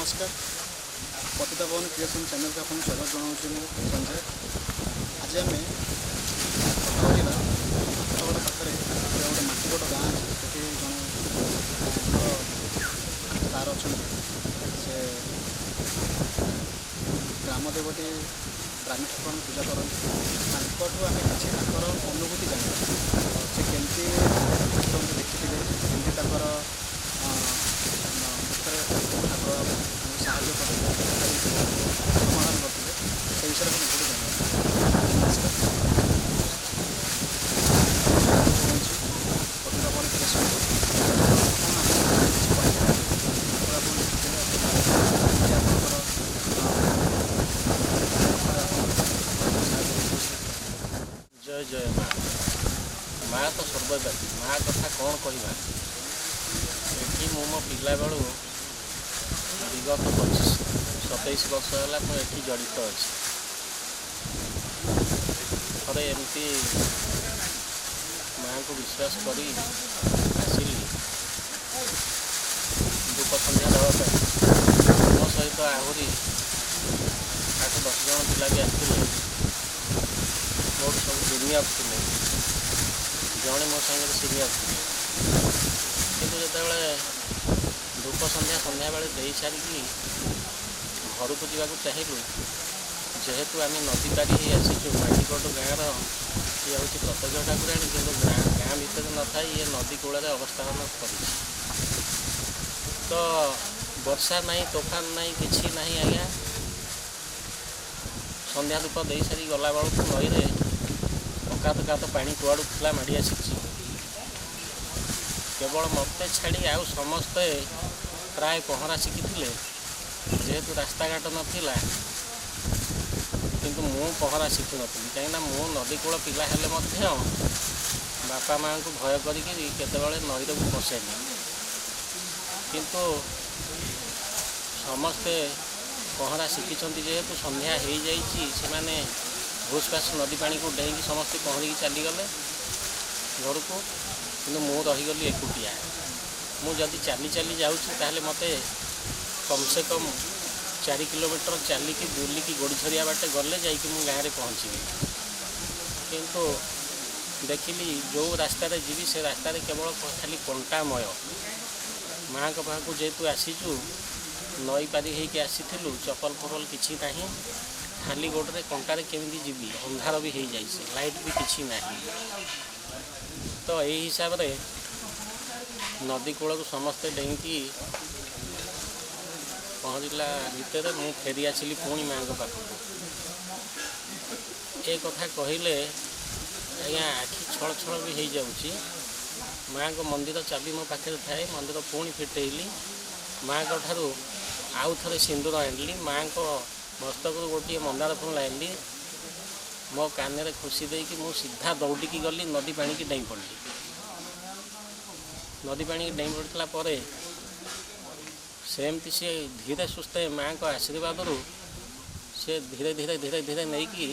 नमस्कार पतिता पवन creation channel का आपको स्वागत जनाऊँ संजय। आज आम कटगढ़ पाखे गोटे माटीगोट गाँ अच्छे तार अच्छा से ग्राम देवती रानी ठाकुर पूजा करते आम कि अनुभूति जाना से केमती ठाकुर देखी केमती ठाकुर साहाଯ୍य समाधान करते से विषय में बहुत जय जय माँ माँ तो सर्वव्यापी माँ कथा कौन कहवा ये मो पिला बेलू विगत 25-27 वर्ष है मुझे जड़ित अच्छी थे एमती माँ को विश्वास करी आसली धूप संध्या देवाई मो सहित आहरी 8-10 जन पिला भी आसते मोट सब जूनियर थे जड़े मो सागर सीनियर थे कि जो धूप संध्या बेले दे सारिकी घर को जावाक चाहिए जेहेतु आम नदी पारी ही आसीचु माटीगोट गाँव ये हूँ प्रत्यक्ष ठाकुराणी कि गाँ भितर न था ये नदी कूल अवस्थान कर तो वर्षा नहीं तोफान नहीं किसी नहीं आज्ञा संध्या धूप दे सारी गला बेलू नई अकात पानी कुआड़ू खिला माड़ी आसी केवल मत छाड़ी आउ समस्ते प्राय पहरा शिखी जेहेतु रास्ता घाट नाला किंतु मु पहरा शिखी नी कहीं मु नदी कूल पिला हेले बापा माँ को भय करी नईर को पशेनी किंतु समस्ते पहरा शिखी जेहेतु संध्या हो जाने भूसपास नदी पानी को डेईकी समस्ते पहरिकी चलीगले घर को कि मु रहीगली एकुटिया मुझे चली चली जाऊँ मत कम से कम 4 किलोमीटर चलिकी बुलिकी गोड़ी छरिया बाटे गले जाइए मु गाँव में पहुँची किंतु देखिली जो रास्तार जीवी से रास्तार केवल खाली कंटामय माँ को पाखु जेहेतु आसीचु नई पारी होके आसी चपल फपल किसी ना खाली गोटे कंटार केमी जीवी अंधार भी हो जाए लाइट भी किसी ना तो यही हिसाब से नदी कूल को समस्ते डेईकी पहुँचला भितर मु फेरी आसली पुणी माँ को पाखक ए कथा कहले आज्ञा आखि छल छल भी हो जाऊँगी माँ को मंदिर चाबी मो पाखे थाए मंदिर पुणी फिटेली माँ को ठारू आउ थे सिंदूर आनली माँ को मस्तक गोटे मंदार फूल आनली मो कान में खुशी देकी मु सीधा दौड़िकी गली नदी पानी की डेई पड़ी नदी पानी की डेई पड़ता सेमती सी धीरे सुस्थे माँ को आशीर्वाद से धीरे धीरे धीरे धीरे नहीं कि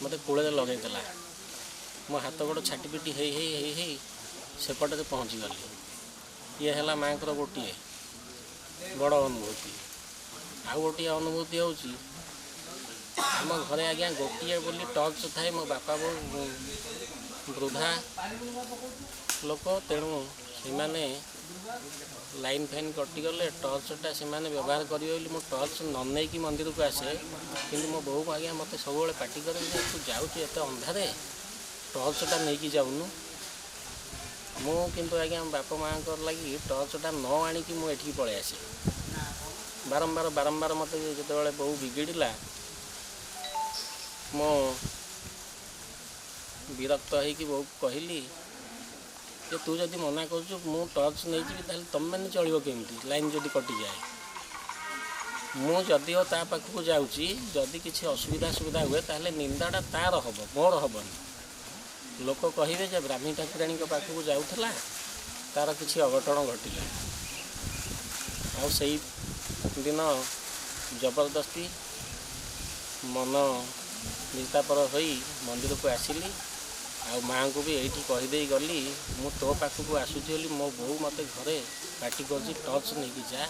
मत कूल लगेदेला मो हाथ गोड़ छाटीपिटी हो सेपटे पहुँची गली ये है माँ को गोटे बड़ अनुभूति आउ गोटे अनुभूति हूँ आम घरे आज्ञा गोटे बोली टर्च थाए मो बापा बो वृद्धा लोक तेणु से लाइन फाइन कटिगले टर्चटा से व्यवहार करेंगे मो टर्च न नहीं मंदिर को आसे कि मो बो को आज्ञा मत सब पार्टी करे तू जाऊँ एत अंधारे टर्चटा नहीं जाऊनु मु किंतु आज्ञा बापा माँ लगी टर्चटा न आणिकी मुझे पलि आसे बारंबार बारंबार मत जो बहु बिगिड़ा मो विरक्त होगी बहु कहली कि तू जदि मना कर टर्च नहीं जी तुम मैंने चलो केमती लाइन जदि कटि जाए मुझे ता पाखक जाऊँगी जदि किसी असुविधा सुविधा हुए ताहले निंदाटा तार हम मोर हेनी लोक कहे जे ब्राह्मी ठाकुराणी पाखक जाऊला तार किसी अघटन घटिला आई दिन जबरदस्ती मन निस्तापर हो मंदिर को आसिली ଆଉ ମାଆଙ୍କୁ ବି ଏଇଠି କହିଦେଇ ଗଲି ମୁଁ ତୋ ପାଖକୁ ଆସୁଛି ବୋଲି। ମୋ ବୋଉ ମୋତେ ଘରେ ପାଟି କରୁଛି ଟର୍ଚ୍ଚ ନେଇକି ଯା,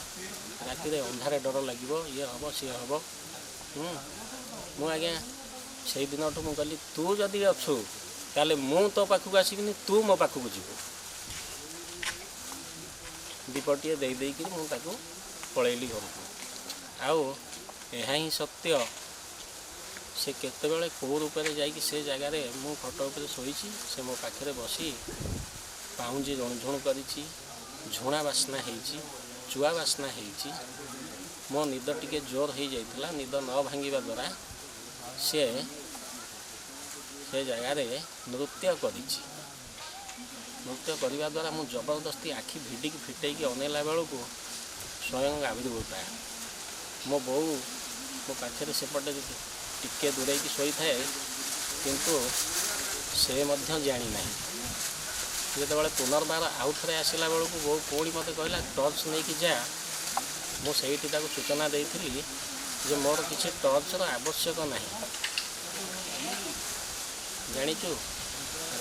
ରାତିରେ ଅନ୍ଧାରେ ଡର ଲାଗିବ, ଇଏ ହେବ ସିଏ ହେବ। ମୁଁ ଆଜ୍ଞା ସେଇ ଦିନଠୁ ମୁଁ କହିଲି ତୁ ଯଦି ଅଛୁ ତାହେଲେ ମୁଁ ତୋ ପାଖକୁ ଆସିବିନି, ତୁ ମୋ ପାଖକୁ ଯିବୁ। ଦୀପଟିଏ ଦେଇ ଦେଇକିରି ମୁଁ ତାକୁ ପଳେଇଲି ଘରକୁ। ଆଉ ଏହା ହିଁ ସତ୍ୟ, ସେ କେତେବେଳେ କେଉଁ ରୂପରେ ଯାଇକି ସେ ଜାଗାରେ ମୁଁ ଖଟ ଉପରେ ଶୋଇଛି, ସେ ମୋ ପାଖରେ ବସି ପାଉଁଜି ଝୁଣଝୁଣ କରିଛି, ଝୁଣା ବାସ୍ନା ହେଇଛି, ଚୁଆ ବାସ୍ନା ହେଇଛି। ମୋ ନିଦ ଟିକେ ଜୋର ହେଇଯାଇଥିଲା, ନିଦ ନ ଭାଙ୍ଗିବା ଦ୍ୱାରା ସେ ଜାଗାରେ ନୃତ୍ୟ କରିଛି। ନୃତ୍ୟ କରିବା ଦ୍ୱାରା ମୁଁ ଜବରଦସ୍ତି ଆଖି ଭିଡ଼ିକି ଫିଟେଇକି ଅନେଇଲା ବେଳକୁ ସ୍ୱୟଂ ଆବିର୍ଭୂତା ମୋ ବୋଉ ମୋ ପାଖରେ ସେପଟେ ଟିକେ ଦୂରେଇକି ଶୋଇଥାଏ, କିନ୍ତୁ ସେ ମଧ୍ୟ ଜାଣିନାହିଁ। ଯେତେବେଳେ ପୁନର୍ବାର ଆଉ ଥରେ ଆସିଲା ବେଳକୁ ବୋଉ ପୁଣି ମୋତେ କହିଲା ଟର୍ଚ୍ଚ ନେଇକି ଯା। ମୁଁ ସେଇଠି ତାକୁ ସୂଚନା ଦେଇଥିଲି ଯେ ମୋର କିଛି ଟର୍ଚ୍ଚର ଆବଶ୍ୟକ ନାହିଁ। ଜାଣିଛୁ,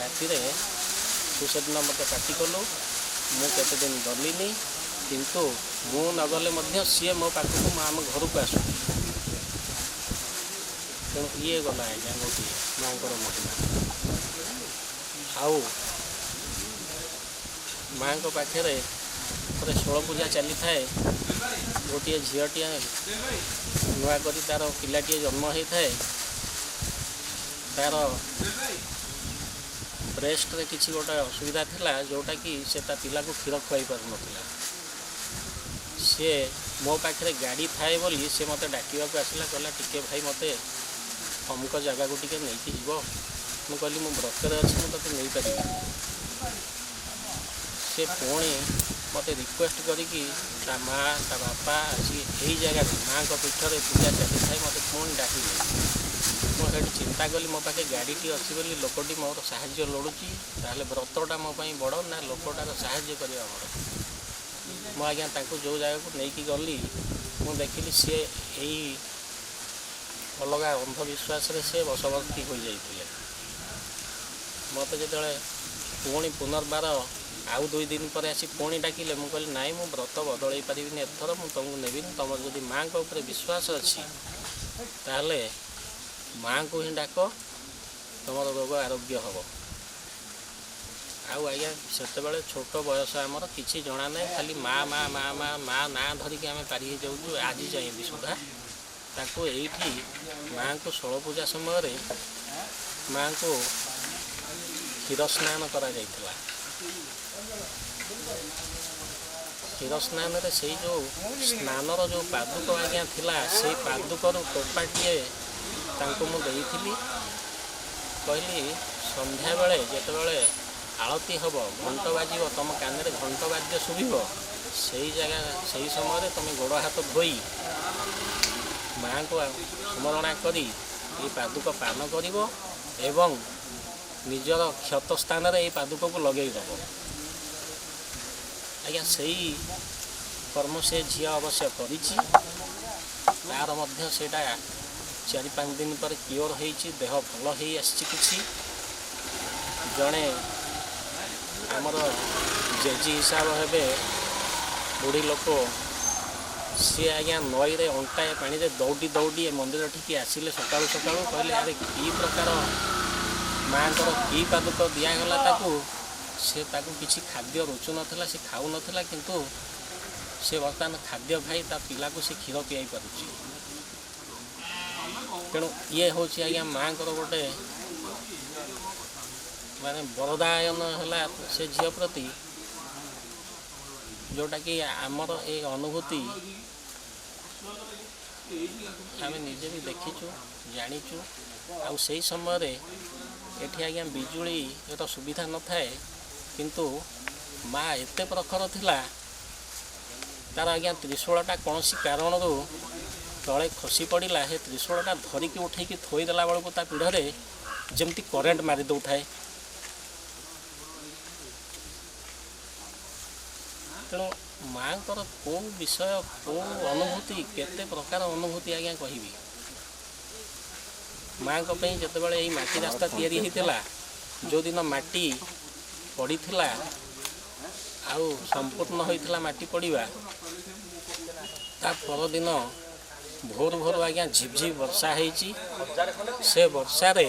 ରାତିରେ ତୁ ସେଦିନ ମୋତେ ପାଟି କଲୁ, ମୁଁ କେତେ ଦିନ ଗଲିନି, କିନ୍ତୁ ମୁଁ ନଗଲେ ମଧ୍ୟ ସିଏ ମୋ ପାଖକୁ ଆମ ଘରକୁ ଆସୁଛି। ତେଣୁ ଇଏ ଗଲା ଆଜ୍ଞା ଗୋଟିଏ ମାଆଙ୍କର ମହିମା। ଆଉ ମାଆଙ୍କ ପାଖରେ ଥରେ ଷୋଳ ପୂଜା ଚାଲିଥାଏ, ଗୋଟିଏ ଝିଅଟିଏ ନୂଆ କରି ତା'ର ପିଲାଟିଏ ଜନ୍ମ ହୋଇଥାଏ। ତା'ର ବ୍ରେଷ୍ଟରେ କିଛି ଗୋଟେ ଅସୁବିଧା ଥିଲା, ଯେଉଁଟାକି ସେ ତା ପିଲାକୁ କ୍ଷୀର ଖୁଆଇ ପାରୁନଥିଲା। ସିଏ ମୋ ପାଖରେ ଗାଡ଼ି ଥାଏ ବୋଲି ସେ ମୋତେ ଡାକିବାକୁ ଆସିଲା, କହିଲା ଟିକେ ଭାଇ ମୋତେ ଅମୁକ ଜାଗାକୁ ଟିକେ ନେଇକି ଯିବ। ମୁଁ କହିଲି ମୁଁ ବ୍ରତରେ ଅଛି, ମୁଁ ତୋତେ ନେଇପାରିବି। ସେ ପୁଣି ମୋତେ ରିକ୍ୱେଷ୍ଟ କରିକି ତା ମାଆ ତା ବାପା ଆସି ଏଇ ଜାଗାରେ ମାଆଙ୍କ ପୀଠରେ ପୂଜା ଚାଲିଥାଏ, ମୋତେ ପୁଣି ଡାକିଲେ। ମୁଁ ସେଇଠି ଚିନ୍ତା କଲି ମୋ ପାଖେ ଗାଡ଼ିଟି ଅଛି ବୋଲି ଲୋକଟି ମୋର ସାହାଯ୍ୟ ଲୋଡ଼ୁଛି, ତାହେଲେ ବ୍ରତଟା ମୋ ପାଇଁ ବଡ଼ ନା ଲୋକଟାର ସାହାଯ୍ୟ କରିବା ବଡ଼। ମୁଁ ଆଜ୍ଞା ତାଙ୍କୁ ଯେଉଁ ଜାଗାକୁ ନେଇକି ଗଲି, ମୁଁ ଦେଖିଲି ସିଏ ଏଇ ଅଲଗା ଅନ୍ଧବିଶ୍ୱାସରେ ସେ ବଶବର୍ତ୍ତୀ ହୋଇଯାଇଥିଲେ। ମୋତେ ଯେତେବେଳେ ପୁଣି ପୁନର୍ବାର ଆଉ 2 ଦିନ ପରେ ଆସି ପୁଣି ଡାକିଲେ, ମୁଁ କହିଲି ନାଇଁ, ମୁଁ ବ୍ରତ ବଦଳେଇ ପାରିବିନି ଏଥର, ମୁଁ ତୁମକୁ ନେବିନି। ତୁମର ଯଦି ମାଆଙ୍କ ଉପରେ ବିଶ୍ୱାସ ଅଛି ତାହେଲେ ମାଆଙ୍କୁ ହିଁ ଡାକ, ତୁମର ରୋଗ ଆରୋଗ୍ୟ ହେବ। ଆଉ ଆଜ୍ଞା ସେତେବେଳେ ଛୋଟ ବୟସ, ଆମର କିଛି ଜଣା ନାହିଁ, ଖାଲି ମା' ନାଁ ଧରିକି ଆମେ ପାରି ହେଇଯାଉଛୁ ଆଜି ଯାଏଁ ବି ସୁଦ୍ଧା। ତାକୁ ଏଇଠି ମାଆଙ୍କୁ ଷୋଳ ପୂଜା ସମୟରେ ମାଆଙ୍କୁ କ୍ଷୀର ସ୍ନାନ କରାଯାଇଥିଲା। କ୍ଷୀର ସ୍ନାନରେ ସେଇ ଯେଉଁ ସ୍ନାନର ଯେଉଁ ପାଦୁକ ଆଜ୍ଞା ଥିଲା, ସେଇ ପାଦୁକରୁ ଟୋପାଟିଏ ତାଙ୍କୁ ମୁଁ ଦେଇଥିଲି। କହିଲି ସନ୍ଧ୍ୟାବେଳେ ଯେତେବେଳେ ଆଳତି ହେବ, ଘଣ୍ଟ ବାଜିବ, ତୁମ କାନରେ ଘଣ୍ଟ ବାଦ୍ୟ ଶୁଭିବ, ସେଇ ସମୟରେ ତୁମେ ଗୋଡ଼ ହାତ ଧୋଇ ମାଆଙ୍କୁ ସ୍ମରଣା କରି ଏଇ ପାଦୁକ ପାନ କରିବ ଏବଂ ନିଜର କ୍ଷତ ସ୍ଥାନରେ ଏଇ ପାଦୁକକୁ ଲଗେଇ ଦେବ। ଆଜ୍ଞା ସେଇ କର୍ମ ସେ ଝିଅ ଅବଶ୍ୟ କରିଛି, ତା'ର ମଧ୍ୟ ସେଇଟା 4-5 ଦିନ ପରେ କ୍ଲିଅର୍ ହେଇଛି, ଦେହ ଭଲ ହେଇ ଆସିଛି। କିଛି ଜଣେ ଆମର ଜେଜି ହିସାବ ହେବେ ବୁଢ଼ୀ ଲୋକ, ସିଏ ଆଜ୍ଞା ନଈରେ ଅଣ୍ଟାଏ ପାଣିରେ ଦୌଡ଼ି ଦୌଡ଼ି ଏ ମନ୍ଦିର ଠିକି ଆସିଲେ ସକାଳୁ ସକାଳୁ। କହିଲେ ଆରେ କି ପ୍ରକାର ମାଆଙ୍କର କି ପାଦୁକ ଦିଆଗଲା ତାକୁ, ସେ ତାକୁ କିଛି ଖାଦ୍ୟ ରୁଚୁନଥିଲା, ସେ ଖାଉନଥିଲା, କିନ୍ତୁ ସେ ବର୍ତ୍ତମାନ ଖାଦ୍ୟ ଖାଇ ତା ପିଲାକୁ ସେ କ୍ଷୀର ପିଆଇ ପାରୁଛି। ତେଣୁ ଇଏ ହେଉଛି ଆଜ୍ଞା ମାଆଙ୍କର ଗୋଟେ ମାନେ ବରଦାୟନ ହେଲା ସେ ଝିଅ ପ୍ରତି, ଯେଉଁଟାକି ଆମର ଏ ଅନୁଭୂତି ଆମେ ନିଜେ ବି ଦେଖିଛୁ, ଜାଣିଛୁ। ଆଉ ସେଇ ସମୟରେ ଏଠି ଆଜ୍ଞା ବିଜୁଳିର ସୁବିଧା ନଥାଏ, କିନ୍ତୁ ମା ଏତେ ପ୍ରଖର ଥିଲା, ତା'ର ଆଜ୍ଞା ତ୍ରିଶୂଳଟା କୌଣସି କାରଣରୁ ତଳେ ଖସି ପଡ଼ିଲା। ସେ ତ୍ରିଶୂଳଟା ଧରିକି ଉଠେଇକି ଥୋଇଦେଲା ବେଳକୁ ତା ପିଢ଼ରେ ଯେମିତି କରେଣ୍ଟ ମାରି ଦେଉଥାଏ। ତେଣୁ ମାଆଙ୍କର କେଉଁ ବିଷୟ, କେଉଁ ଅନୁଭୂତି, କେତେ ପ୍ରକାର ଅନୁଭୂତି ଆଜ୍ଞା କହିବି। ମାଆଙ୍କ ପାଇଁ ଯେତେବେଳେ ଏଇ ମାଟି ରାସ୍ତା ତିଆରି ହେଇଥିଲା, जो दिन माटी पड़ीथिला आउ संपूर्ण होइथिला माटी पड़ीबा ता परदिन भोर भोर आज्ञा झिपझिप वर्षा होइछि। से वर्षा रे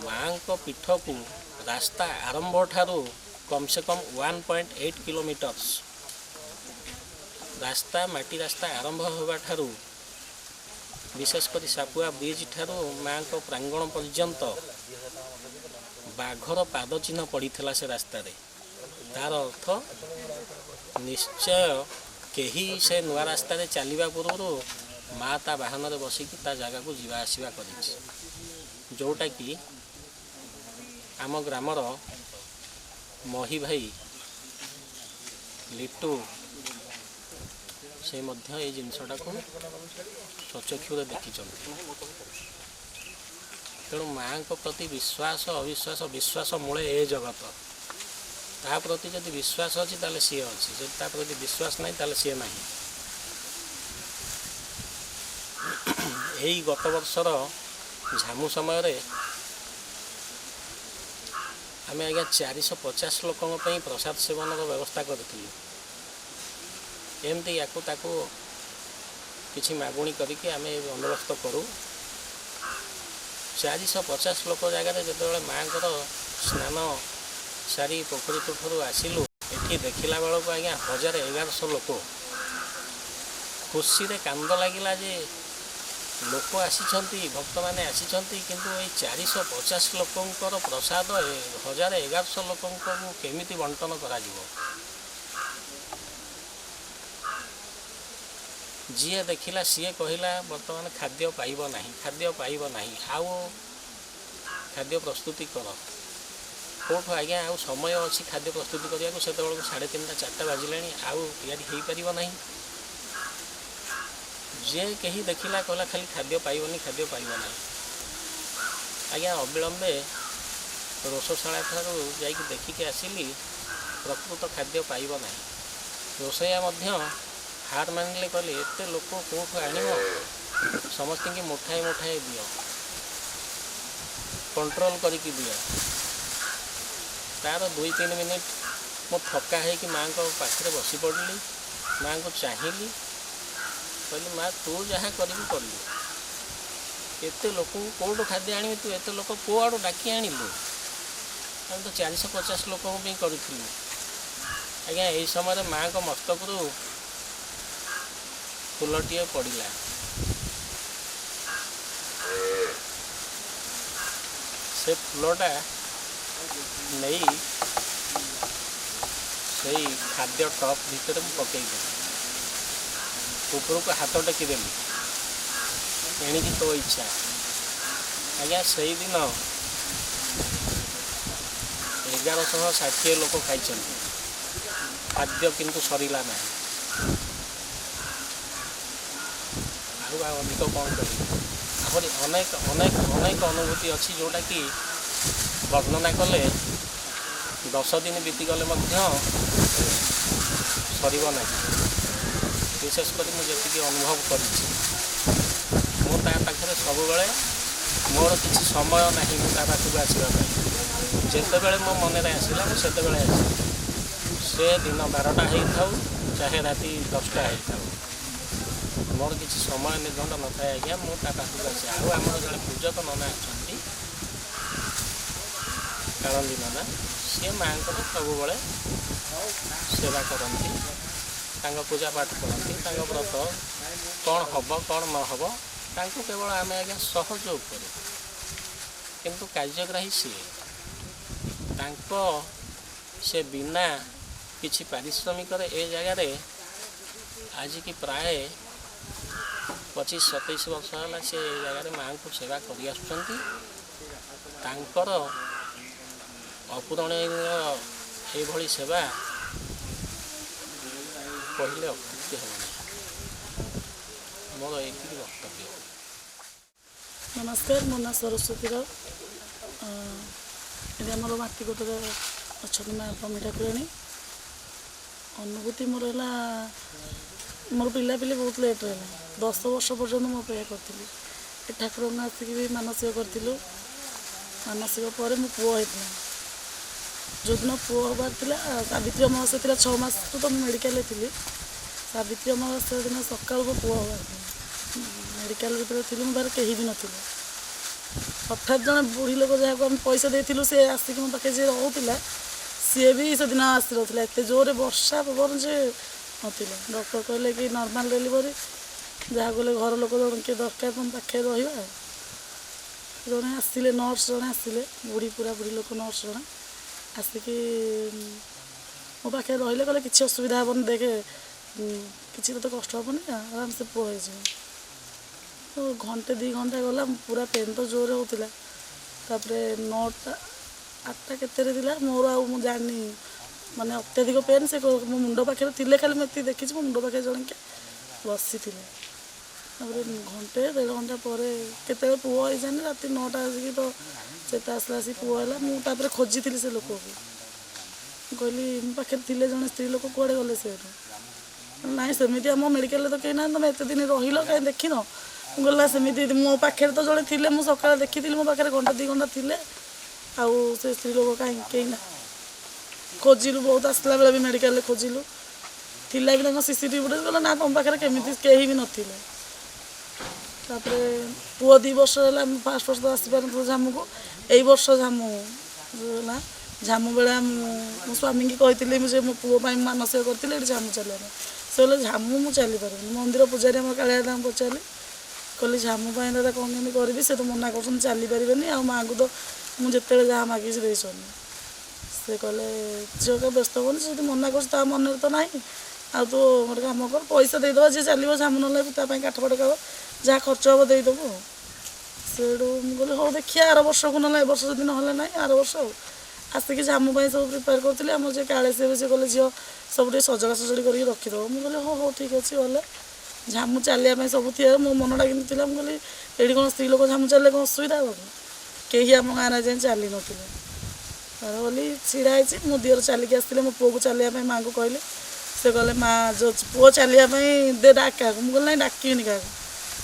माँ को पीठ को रास्ता आरंभ ठारू कम से कम 1.8 किलोमीटर्स रास्ता माटी रास्ता आरंभ होगा ठारू विशेषकर सापुआ ब्रिज ठारू माँ को प्रांगण पर्यंत बाघर पाद चिन्ह पड़ीथिला से रास्ता रे। तार अर्थ निश्चय केही से नुआ रास्ता रे चलिबा पूर्व माँ ता वाहन रे बसिकी ता जगह को जीवा आसीबा करिछि। जोटा कि आम ग्रामर मही भाई लिटू से मध्य ये जिनसटा को स्वचक्षुरे देखी। तेणु माँ को प्रति विश्वास अविश्वास विश्वास मूले ए जगत ता प्रति जदि विश्वास अच्छी ताले सी अच्छी जदि ता प्रति विश्वास नहीं ताले सी नहीं। यही गत वर्षर झामु समय रे आम आज्ञा 450 लोकों प्रसाद सेवन व्यवस्था करूँ। एमती याकू ताकू किछि मागुणी करके आम बंदोबस्त करूँ। 450 लोक जगार जो माँ को स्नान सारी पोखरी तुठू आसिलु एठी देखला बेलू आज्ञा 1000-1100 लोक खुशी रे कांद लगिला जे लोक आसी भक्त मैंने आसी किंतु ये 450 लोकंकर प्रसाद 1000-1100 लोकों केमिति बंटन करा जिवो। जी देखिला सी कहला बर्तमान खाद्य पाइब नहीं खाद्य पाइब नहीं आउ खाद्य प्रस्तुति कर कौटू आज्ञा आउ समय अच्छी खाद्य प्रस्तुति करने को से 3:30-4 बाजिले आउ यारी हो पार नहीं। जे कहीं देखिला कहला खाली खाद्य पाइबनी खाद्य पाइब नहीं। आज्ञा अविलंबे रोषशाला ठारू जाइक देखिके आसिली प्रकृत खाद्य पाइब नहीं। रोषैया हार मानिले कहले एते लोक कौटू आनिब समस्त की मुठाए मुठाए दियो कंट्रोल करके दियो। तार 2-3 मिनिट मो थका है कि माँ को पाखे बसी पड़ली माँ को चाहिली कहली माँ तू जहाँ करू एत लोक कौटू खाद्य आनी तू एत लोक कौ आड़ डाकी आणलु आम तो 450 लोक करूँ। आज्ञा यही समय माँ को मस्तक फूलटे पड़ा से फूलटा नहीं से खाद्य टप भितर पकईदेली ऊपर को हाथ टेकीदेली एणिकी तो इच्छा। आज्ञा से दिन 1160 लोक खाई खाद्य किंतु सरला ना अधिक कौन कर अनेक अनेक अनेक अनुभूति अच्छी जोटा कि वर्णना कले 10 दिन बीतीगले सर ना। विशेषकर मुझे अनुभव कर सब मोर किसी समय ना पाखक आसवाई जिते मो मन आसला मुझे से दिन 12टा हो चाहे राति 10टा हो मोर किसी समय निर्घंट न था। आज्ञा मुझे पाखक आसे आम जो पूजक नना अच्छा कालंदी नना सी माँ को सब सेवा करती पूजा पाठ करती व्रत कौन हम कौन न हम तांको केवल आम आज्ञा सहयोग करूँ किंतु कार्यग्राही सी से बिना किसी पारिश्रमिक ए जगार आज की प्राय 25-27 वर्ष है से जगह माँ को सेवा कर अपूरणीय ये सेवा कहले अत्युक्ति हम नहीं। मोर ये वक्तव्य। नमस्कार मो ना सरस्वती राव ये आम माटीकोटे अच्छा माँ पमी ठाकुराणी अनुभूति मोर है मोर पिलापिली बहुत लेट है 10 वर्ष पर्यटन मुझे अपेक्षा करी ଏ ଠାକୁରଙ୍କୁ ଆସିକି ବି ମାନସିକ କରିଥିଲୁ। ମାନସିକ ପରେ ମୋ ପୁଅ ହେଇଥିଲା। ଯେଉଁଦିନ ପୁଅ ହେବାର ଥିଲା ସାବିତ୍ରୀ ଅମାବାସ୍ୟା ଥିଲା 6 ମାସରୁ ତ ମୁଁ ମେଡ଼ିକାଲରେ ଥିଲି। ସାବିତ୍ରୀ ଅମାବାସ୍ୟା ଦିନ ସକାଳୁ ମୋ ପୁଅ ହେବାର ଥିଲା। ମେଡ଼ିକାଲରେ ଯେତେବେଳେ ଥିଲି ମୋ ପାଖରେ କେହି ବି ନଥିଲେ। ହଠାତ୍ ଜଣେ ବୁଢ଼ୀ ଲୋକ ଯାହାକୁ ଆମେ ପଇସା ଦେଇଥିଲୁ ସେ ଆସିକି ମୋ ପାଖରେ ଯିଏ ରହୁଥିଲା ସିଏ ବି ସେଦିନ ଆସିନଥିଲା। ଏତେ ଜୋରରେ ବର୍ଷା ପବନ ଯେ ନଥିଲା। ଡକ୍ଟର କହିଲେ କି ନର୍ମାଲ ଡେଲିଭରି, ଯାହା ଗଲେ ଘର ଲୋକ ଜଣେ କିଏ ଦରକାର ତୁମ ପାଖରେ ରହିବା। ଜଣେ ଆସିଲେ, ନର୍ସ ଜଣେ ଆସିଲେ, ବୁଢ଼ୀ ପୁରା ବୁଢ଼ୀ ଲୋକ ନର୍ସ ଜଣେ ଆସିକି ମୋ ପାଖରେ ରହିଲେ। କହିଲେ କିଛି ଅସୁବିଧା ହେବନି, ଦେଖେ କିଛି ତତେ କଷ୍ଟ ହେବନି, ଆରାମସେ ପୁଅ ହେଇଯିବ। ତ ଘଣ୍ଟେ 2 ଘଣ୍ଟା ଗଲା, ପୁରା ପେନ୍ ତ ଜୋରରେ ହେଉଥିଲା। ତାପରେ 9ଟା 8ଟା କେତେରେ ଥିଲା, ମୋର ଆଉ ମୁଁ ଜାଣିନି ମାନେ ଅତ୍ୟଧିକ ପେନ୍। ସେ ମୋ ମୁଣ୍ଡ ପାଖରେ ଥିଲେ, ଖାଲି ମୁଁ ଏତିକି ଦେଖିଛି ମୋ ମୁଣ୍ଡ ପାଖରେ ଜଣେ କିଏ ବସିଥିଲେ। ତାପରେ ଘଣ୍ଟେ 1.5 ଘଣ୍ଟା ପରେ କେତେବେଳେ ପୁଅ ହେଇଯାନି, ରାତି 9ଟା ଆସିକି ତ ଚେତା ଆସିଲା, ଆସିକି ପୁଅ ହେଲା। ମୁଁ ତାପରେ ଖୋଜିଥିଲି ସେ ଲୋକକୁ, ମୁଁ କହିଲି ମୋ ପାଖରେ ଥିଲେ ଜଣେ ସ୍ତ୍ରୀ ଲୋକ, କୁଆଡ଼େ ଗଲେ ସେଇଠୁ? ନାଇଁ ସେମିତି ଆମ ମେଡ଼ିକାଲରେ ତ କେହି ନାହାନ୍ତି, ତୁମେ ଏତେ ଦିନ ରହିଲ କାହିଁ ଦେଖିନ? ମୁଁ କହିଲି ନା ସେମିତି ମୋ ପାଖରେ ତ ଜଣେ ଥିଲେ, ମୁଁ ସକାଳେ ଦେଖିଥିଲି ମୋ ପାଖରେ ଘଣ୍ଟେ 2 ଘଣ୍ଟା ଥିଲେ, ଆଉ ସେ ସ୍ତ୍ରୀ ଲୋକ କାହିଁ କେହି ନା। ଖୋଜିଲୁ ବହୁତ, ଆସିଲା ବେଳେ ବି ମେଡ଼ିକାଲରେ ଖୋଜିଲୁ, ଥିଲା ବି ତାଙ୍କ CCTV ଫୁଟେଜ୍। କହିଲେ ନା ତୁମ ପାଖରେ କେମିତି କେହି ବି ନଥିଲେ। ତାପରେ ପୁଅ 2 ବର୍ଷ ହେଲା, ଆମେ ଫାଷ୍ଟ ବର୍ଷ ତ ଆସିପାରିନଥିଲୁ ଝାମୁକୁ। ଏଇ ବର୍ଷ ଝାମୁ ହେଲା, ଝାମୁ ବେଳେ ମୋ ସ୍ୱାମୀଙ୍କି କହିଥିଲି ମୁଁ ଯେ ମୋ ପୁଅ ପାଇଁ ମାନସିକ କରିଥିଲି ଏଠି ଝାମୁ ଚାଲିବା ପାଇଁ। ସେ କହିଲେ ଝାମୁ ମୁଁ ଚାଲିପାରିବିନି। ମନ୍ଦିର ପୂଜାରୀ ଆମର କାଳିଆ ତାଙ୍କୁ ପଚାରିଲି, କହିଲି ଝାମୁ ପାଇଁ ଦାଦା କ'ଣ କେମିତି କରିବି? ସେ ତ ମନା କରୁଛନ୍ତି ଚାଲିପାରିବେନି, ଆଉ ମାଆଙ୍କୁ ତ ମୁଁ ଯେତେବେଳେ ଯାହା ମାଗିଛି ଦେଇଛନ୍ତି। ସେ କହିଲେ ଝିଅ କା ବ୍ୟସ୍ତ ହେବନି, ସେ ଯଦି ମନା କରୁଛି ତା ମନରେ ତ ନାହିଁ, ଆଉ ତୁ ଗୋଟେ କାମ କର, ପଇସା ଦେଇଦେବା, ଯିଏ ଚାଲିବ ଝାମୁ ନହେଲେ ତା ପାଇଁ କାଠ ପାଠ ଖାବ, ଯାହା ଖର୍ଚ୍ଚ ହେବ ଦେଇଦେବୁ। ସେଇଠୁ ମୁଁ କହିଲି ହଉ ଦେଖିବା ଆର ବର୍ଷକୁ, ନହେଲେ ଏ ବର୍ଷ ଯଦି ନହେଲେ ନାହିଁ ଆର ବର୍ଷ। ଆଉ ଆସିକି ଝାମୁ ପାଇଁ ସବୁ ପ୍ରିପେୟାର କରୁଥିଲି। ଆମର ଯିଏ କାଳେ ସିଏ କହିଲେ ଝିଅ ସବୁ ଟିକେ ସଜଡ଼ା ସଜଡ଼ି କରିକି ରଖିଦେବ। ମୁଁ କହିଲି ହଉ ହଉ ଠିକ୍ ଅଛି। ଗଲେ ଝାମୁ ଚାଲିବା ପାଇଁ ସବୁ ଥିଲା, ମୋ ମନଟା କିନ୍ତୁ ଥିଲା, ମୁଁ କହିଲି ଏଇଠି କ'ଣ ସ୍ତ୍ରୀ ଲୋକ ଝାମୁ ଚାଲିଲେ କ'ଣ ଅସୁବିଧା ହେବ? କେହି ଆମ ଗାଁରେ ଯାଇ ଚାଲିନଥିଲେ। ତାର ବୋଲି ଛିଡ଼ା ହେଇଛି, ମୋ ଦିଅର ଚାଲିକି ଆସିଥିଲେ, ମୋ ପୁଅକୁ ଚାଲିବା ପାଇଁ ମାଆଙ୍କୁ କହିଲେ। ସେ କହିଲେ ମା ଯେଉଁ ପୁଅ ଚାଲିବା ପାଇଁ ଦେ, ଡାକ କାହାକୁ। ମୁଁ କହିଲି ନାଇଁ ଡାକିବିନି କାହାକୁ,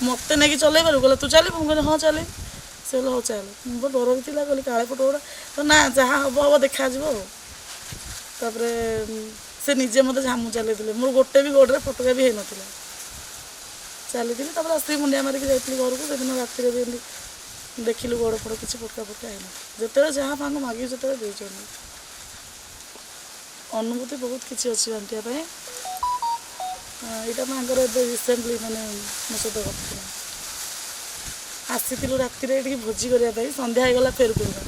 ମୋତେ ନେଇକି ଚଲେଇ ପାରିବୁ? କହିଲେ ତୁ ଚାଲିବୁ? ମୁଁ କହିଲି ହଁ ଚାଲିବି। ସେ କହିଲେ ହଉ ଚାଲେ। ମୁଁ ଡର ବି ଥିଲା, କହିଲି କାଳେ ଫଟୋ ଗୁଡ଼ା, ନା ଯାହା ହେବ ହେବ ଦେଖାଯିବ ଆଉ। ତାପରେ ସେ ନିଜେ ମୋତେ ଝାମୁ ଚାଲିଥିଲେ, ମୋର ଗୋଟେ ବି ଗୋଡ଼ରେ ଫଟକା ବି ହେଇନଥିଲା। ଚାଲିଥିଲି, ତାପରେ ଆସିକି ମୁଣ୍ଡିଆ ମାରିକି ଯାଇଥିଲି ଘରକୁ। ସେଦିନ ରାତିରେ ବି ଏମିତି ଦେଖିଲୁ ଗୋଡ଼ ଫୋଡ଼ କିଛି ଫଟକା ହେଇନଥିଲା। ଯେତେବେଳେ ଯାହା ମାଆଙ୍କୁ ମାଗିବୁ ଯେତେବେଳେ ଦେଇଛନ୍ତି। ଅନୁଭୂତି ବହୁତ କିଛି ଅଛି ବାଣ୍ଟିବା ପାଇଁ। ଏଇଟା ମାଆଙ୍କର ଏବେ ରିସେଣ୍ଟଲି ମାନେ ମୋ ସହିତ ଘଟିଥିଲା। ଆସିଥିଲୁ ରାତିରେ ଏଠିକି ଭୋଜି କରିବା ପାଇଁ, ସନ୍ଧ୍ୟା ହେଇଗଲା ଫେର କରିବା।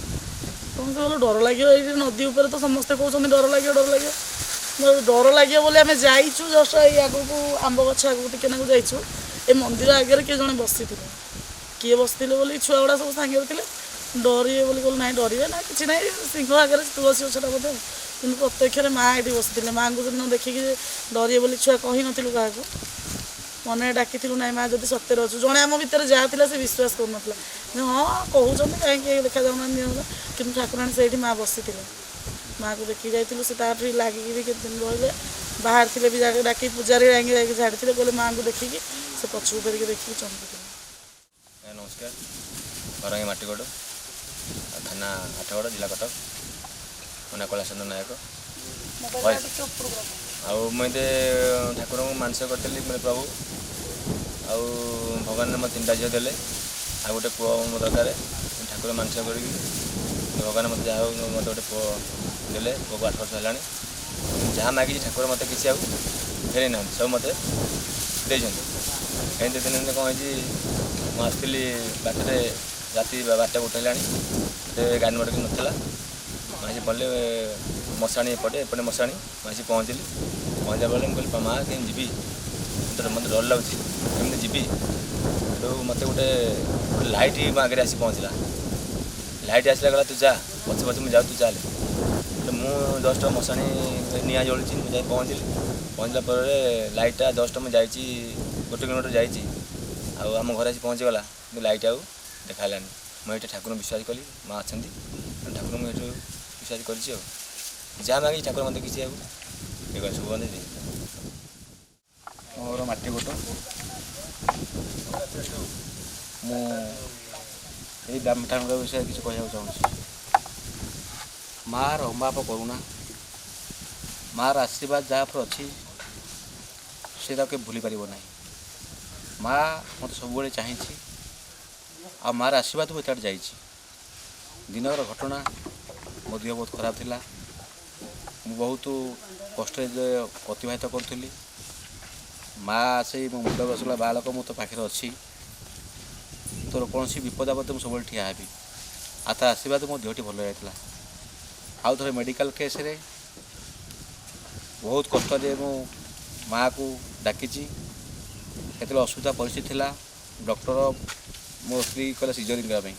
ସମସ୍ତେ କହିଲେ ଡର ଲାଗିବ, ଏଇଠି ନଦୀ ଉପରେ ତ ସମସ୍ତେ କହୁଛନ୍ତି ଡର ଲାଗିବ ଡର ଲାଗିବ। ଡର ଲାଗିବ ବୋଲି ଆମେ ଯାଇଛୁ ଜଷ୍ଟ ଏଇ ଆଗକୁ, ଆମ୍ବ ଗଛ ଆଗକୁ ଟିକେ ନାକୁ ଯାଇଛୁ। ଏ ମନ୍ଦିର ଆଗରେ କିଏ ଜଣେ ବସିଥିଲେ, କିଏ ବସିଥିଲେ ବୋଲି ଛୁଆ ଗୁଡ଼ା ସବୁ ସାଙ୍ଗରେ ଥିଲେ, ଡରିବେ ବୋଲି କହିଲେ ନାଇଁ ଡରିବେ ନା, କିଛି ନାହିଁ, ସିଂହ ଆଗରେ ତୁଳସୀ ଗଛଟା ବୋଧେ। କିନ୍ତୁ ପ୍ରତ୍ୟକ୍ଷରେ ମାଆ ଏଠି ବସିଥିଲେ। ମାଆଙ୍କୁ ସେଦିନ ଦେଖିକି ଡରିବେ ବୋଲି ଛୁଆ କହିନଥିଲୁ କାହାକୁ, ମନରେ ଡାକିଥିଲୁ ନାଇଁ ମା ଯଦି ସତ୍ୟରେ ଅଛୁ। ଜଣେ ଆମ ଭିତରେ ଯାହା ଥିଲା ସେ ବିଶ୍ୱାସ କରୁନଥିଲା, ହଁ କହୁଛନ୍ତି କାହିଁକି ଦେଖାଯାଉନାହାନ୍ତି, କିନ୍ତୁ ଠାକୁରାଣୀ ସେଇଠି ମା ବସିଥିଲେ। ମାଆକୁ ଦେଖିକି ଯାଇଥିଲୁ, ସେ ତାଠୁ ଲାଗିକି ବି କେତେ ଦିନ ରହିଲେ। ବାହାରେ ଥିଲେ ବି ଜାଗା ଡାକି ପୂଜାରେ ଯାଇକି ଛାଡ଼ିଥିଲେ, କହିଲେ ମାଆଙ୍କୁ ଦେଖିକି ସେ ପଛକୁ ଫେରିକି ଦେଖିକି ଚମକିଥିଲେ। ନମସ୍କାର, ଘରଙ୍ଗୀ ମାଟିଗଡ଼, ଥାନା ଆଠଗଡ଼, ଜିଲ୍ଲା କଟକ। ମୋ ନାଁ କୈଳାସ ନାୟକ। ଆଉ ମୁଁ ଏତେ ଠାକୁରଙ୍କୁ ମାନସିକ କରିଥିଲି, ମାନେ ପ୍ରଭୁ ଆଉ ଭଗବାନ ମୋ 3ଟା ଝିଅ ଦେଲେ, ଆଉ ଗୋଟେ ପୁଅ ମୋ ଦରକାର। ଠାକୁର ମାନସିକ କରିକି ଭଗବାନ ମୋତେ ଯାହା ହଉ ମୋତେ ଗୋଟେ ପୁଅ ଦେଲେ। ପୁଅକୁ 8 ବର୍ଷ ହେଲାଣି। ଯାହା ମାଗିଛି ଠାକୁର ମୋତେ କିଛି ଆଉ ଫେରେଇ ନାହାନ୍ତି, ସବୁ ମୋତେ ଦେଇଛନ୍ତି। ଏମିତି ଦିନ କ'ଣ ହେଇଛି, ମୁଁ ଆସିଥିଲି ବାଟରେ, ରାତି 12ଟା ଉଠାଇଲାଣି, ସେ ଗାଡ଼ି ମଟର କିଛି ନଥିଲା। ମାଝି ପଡ଼ିଲେ ମଶାଣି ଏପଟେ ମଶାଣି, ମାଝି ପହଞ୍ଚିଲି। ପହଞ୍ଚିଲା ବେଳେ ମୁଁ କହିଲି ମା କେମିତି ଯିବି, ମୋତେ ଡର ଲାଗୁଛି, କେମିତି ଯିବି? ସେଠୁ ମୋତେ ଗୋଟେ ଲାଇଟ୍ ମୋ ଆଗରେ ଆସି ପହଞ୍ଚିଲା। ଲାଇଟ୍ ଆସିଲା, ଗଲା ତୁ ଯା, ପଛେ ପଛେ ମୁଁ ଯାଉ, ତୁ ଚାଲେ। ମୁଁ ଜଷ୍ଟ ମଶାଣି ନିଆଁ ଜଳୁଛି, ମୁଁ ଯାଇ ପହଞ୍ଚିଲି। ପହଞ୍ଚିଲା ପରେ ଲାଇଟ୍ଟା ଜଷ୍ଟ ମୁଁ ଯାଇଛି 1 କିଲୋମିଟର ଯାଇଛି, ଆଉ ଆମ ଘରେ ଆସି ପହଞ୍ଚିଗଲା, କିନ୍ତୁ ଲାଇଟ୍ ଆଉ ଦେଖା ହେଲାନି। ମୁଁ ଏଇଠି ଠାକୁରଙ୍କୁ ବିଶ୍ୱାସ କଲି, ମା ଅଛନ୍ତି, ଠାକୁରଙ୍କୁ ଏଇଠୁ ବିଶ୍ୱାସ କରିଛି। ଆଉ ଯାହା ମାଗିଛି ଠାକୁର ମୋତେ କିଛି ଆଉ ଇଏ କରି ସବୁ ବନ୍ଦେଇ ଦେଇଛି। ମୋର ମାଟିଗୋଟ ମୁଁ ଏଇ ବ୍ରାହ୍ମୀ ଠାକୁରଙ୍କ ବିଷୟରେ କିଛି କହିବାକୁ ଚାହୁଁଛି। ମାଆର ଅମାପ କରୁଣା, ମାଆର ଆଶୀର୍ବାଦ ଯାହା ଉପରେ ଅଛି ସେ ତାକୁ କେବେ ଭୁଲି ପାରିବ ନାହିଁ। ମାଆ ମୋତେ ସବୁବେଳେ ଚାହିଁଛି, ଆଉ ମାଆର ଆଶୀର୍ବାଦ ମୁଁ ଏତେ ବାଟ ଯାଇଛି। ଦିନର ଘଟଣା, ମୋ ଦେହ ବହୁତ ଖରାପ ଥିଲା, ମୁଁ ବହୁତ କଷ୍ଟରେ ଅତିବାହିତ କରୁଥିଲି। ମାଆ ଆସି ମୋ ମୁଣ୍ଡ ବସିଲା, ବାଳକ ମୁଁ ତୋ ପାଖରେ ଅଛି, ତୋର କୌଣସି ବିପଦ ଆପଦରେ ମୁଁ ସବୁବେଳେ ଠିଆ ହେବି। ଆଉ ତା ଆଶୀର୍ବାଦ ମୋ ଦେହଟି ଭଲ ଯାଇଥିଲା। ଆଉ ଥରେ ମେଡ଼ିକାଲ କେସ୍ରେ ବହୁତ କଷ୍ଟରେ ମୁଁ ମାଆକୁ ଡାକିଛି। କେତେବେଳେ ଅସୁବିଧା ପରିସ୍ଥିତି ଥିଲା, ଡକ୍ଟର ମୋ ସ୍ତ୍ରୀ କହିଲା ସିଜରିଂ କରିବା ପାଇଁ।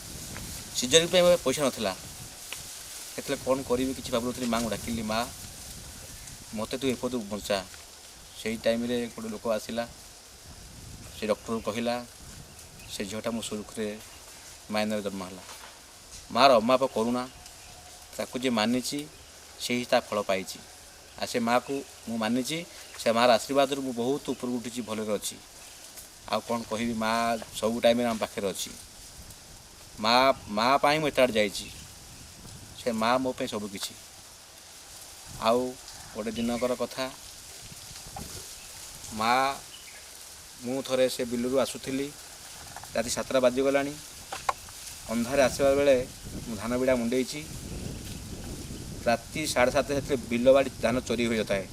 ସିଜରିଂ ପାଇଁ ପଇସା ନଥିଲା। ସେତେବେଳେ କ'ଣ କରିବି କିଛି ଭାବୁନଥିଲି। ମାଆଙ୍କୁ ଡାକିଲି, ମାଆ ମୋତେ ତୁ ଏପଦୁ ବଞ୍ଚା। ସେଇ ଟାଇମ୍ରେ ଗୋଟେ ଲୋକ ଆସିଲା, ସେ ଡକ୍ଟରକୁ କହିଲା ସେ ଝିଅଟା ମୋ ସୁରୁଖୁରୁରେ ମାଇନରେ ଜନ୍ମ ହେଲା। ମାଆର ଅମାପ କରୁଣା, ତାକୁ ଯିଏ ମାନିଛି ସେହି ତା ଫଳ ପାଇଛି। ଆଉ ସେ ମାଆକୁ ମୁଁ ମାନିଛି, ସେ ମାଆର ଆଶୀର୍ବାଦରୁ ମୁଁ ବହୁତ ଉପରକୁ ଉଠିଛି, ଭଲରେ ଅଛି। ଆଉ କ'ଣ କହିବି, ମାଆ ସବୁ ଟାଇମ୍ରେ ଆମ ପାଖରେ ଅଛି। ମାଆ ପାଇଁ ମୁଁ ଏତେ ଆଡ଼େ ଯାଇଛି। ସେ ମାଆ ମୋ ପାଇଁ ସବୁ କିଛି। ଆଉ ଗୋଟେ ଦିନକର କଥା, ମୁଁ ଥରେ ସେ ବିଲରୁ ଆସୁଥିଲି, ରାତି 7ଟା ବାଜିଗଲାଣି। ଅନ୍ଧାରେ ଆସିବା ବେଳେ ମୁଁ ଧାନ ବିଡ଼ା ମୁଣ୍ଡେଇଛି। ରାତି 7:30 ସେଥିରେ ବିଲ ବାଡ଼ି ଧାନ ଚୋରି ହୋଇଯାଇଥାଏ।